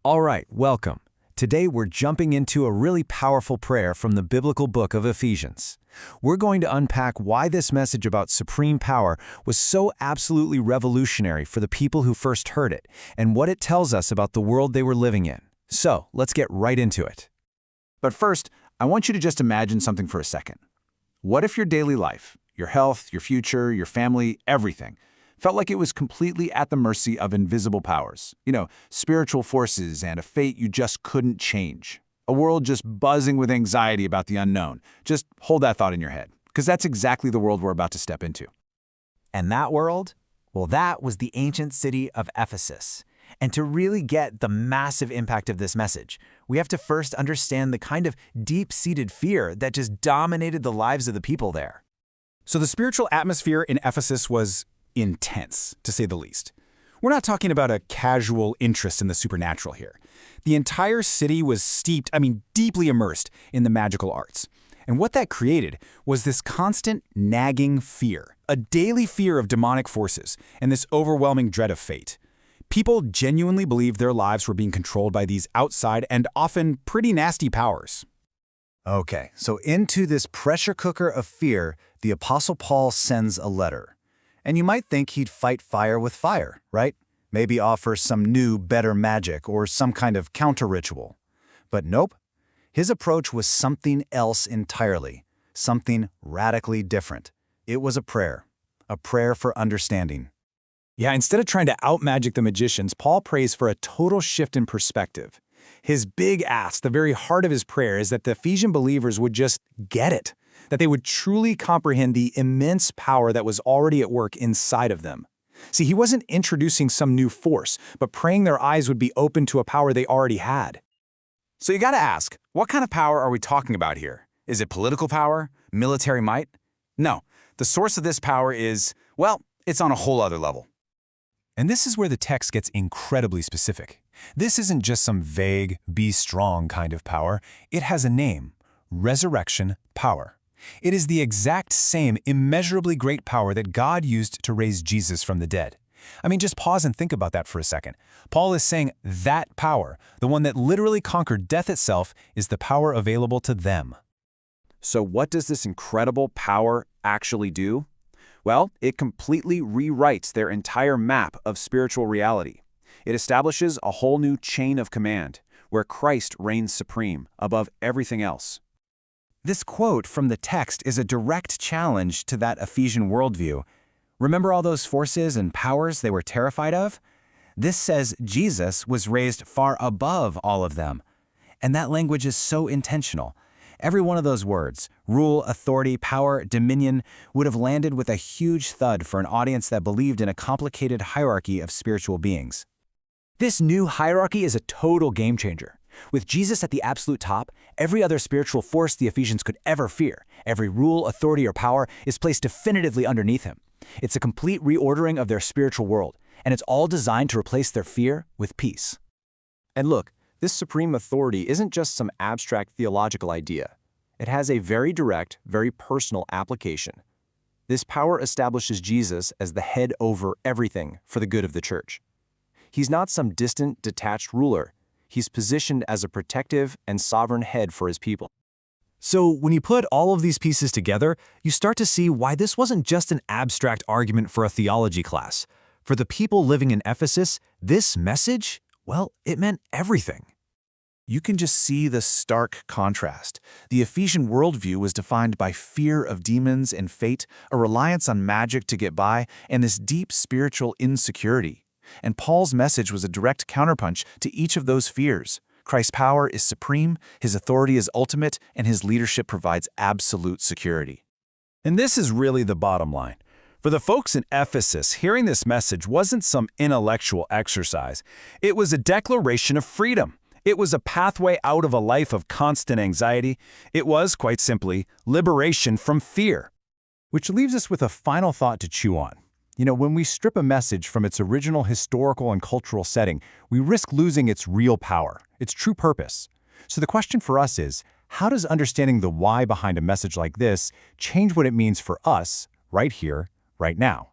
All right, welcome. Today we're jumping into a really powerful prayer from the biblical book of Ephesians. We're going to unpack why this message about supreme power was so absolutely revolutionary for the people who first heard it, and what it tells us about the world they were living in. So, let's get right into it. But first, I want you to just imagine something for a second. What if your daily life, your health, your future, your family, everything, felt like it was completely at the mercy of invisible powers? Spiritual forces and a fate you just couldn't change. A world just buzzing with anxiety about the unknown. Just hold that thought in your head, because that's exactly the world we're about to step into. And that world? Well, that was the ancient city of Ephesus. And to really get the massive impact of this message, we have to first understand the kind of deep-seated fear that just dominated the lives of the people there. So the spiritual atmosphere in Ephesus was intense, to say the least. We're not talking about a casual interest in the supernatural here. The entire city was steeped, deeply immersed in the magical arts. And what that created was this constant nagging fear, a daily fear of demonic forces, and this overwhelming dread of fate. People genuinely believed their lives were being controlled by these outside and often pretty nasty powers. Okay, so into this pressure cooker of fear, the Apostle Paul sends a letter. And you might think he'd fight fire with fire, right? Maybe offer some new, better magic or some kind of counter-ritual. But nope. His approach was something else entirely, something radically different. It was a prayer for understanding. Yeah, instead of trying to out-magic the magicians, Paul prays for a total shift in perspective. His big ask, the very heart of his prayer, is that the Ephesian believers would just get it, that they would truly comprehend the immense power that was already at work inside of them. See, he wasn't introducing some new force, but praying their eyes would be open to a power they already had. So you gotta ask, what kind of power are we talking about here? Is it political power? Military might? No, the source of this power is, well, it's on a whole other level. And this is where the text gets incredibly specific. This isn't just some vague, be strong kind of power. It has a name: resurrection power. It is the exact same immeasurably great power that God used to raise Jesus from the dead. Just pause and think about that for a second. Paul is saying that power, the one that literally conquered death itself, is the power available to them. So what does this incredible power actually do? Well, it completely rewrites their entire map of spiritual reality. It establishes a whole new chain of command, where Christ reigns supreme above everything else. This quote from the text is a direct challenge to that Ephesian worldview. Remember all those forces and powers they were terrified of? This says Jesus was raised far above all of them. And that language is so intentional. Every one of those words, rule, authority, power, dominion, would have landed with a huge thud for an audience that believed in a complicated hierarchy of spiritual beings. This new hierarchy is a total game changer. With Jesus at the absolute top, every other spiritual force the Ephesians could ever fear, every rule, authority, or power is placed definitively underneath him. It's a complete reordering of their spiritual world, and it's all designed to replace their fear with peace. And look, this supreme authority isn't just some abstract theological idea. It has a very direct, very personal application. This power establishes Jesus as the head over everything for the good of the church. He's not some distant, detached ruler. He's positioned as a protective and sovereign head for his people. So when you put all of these pieces together, you start to see why this wasn't just an abstract argument for a theology class. For the people living in Ephesus, this message, well, it meant everything. You can just see the stark contrast. The Ephesian worldview was defined by fear of demons and fate, a reliance on magic to get by, and this deep spiritual insecurity. And Paul's message was a direct counterpunch to each of those fears. Christ's power is supreme, his authority is ultimate, and his leadership provides absolute security. And this is really the bottom line. For the folks in Ephesus, hearing this message wasn't some intellectual exercise. It was a declaration of freedom. It was a pathway out of a life of constant anxiety. It was, quite simply, liberation from fear. Which leaves us with a final thought to chew on. When we strip a message from its original historical and cultural setting, we risk losing its real power, its true purpose. So the question for us is, how does understanding the why behind a message like this change what it means for us, right here, right now?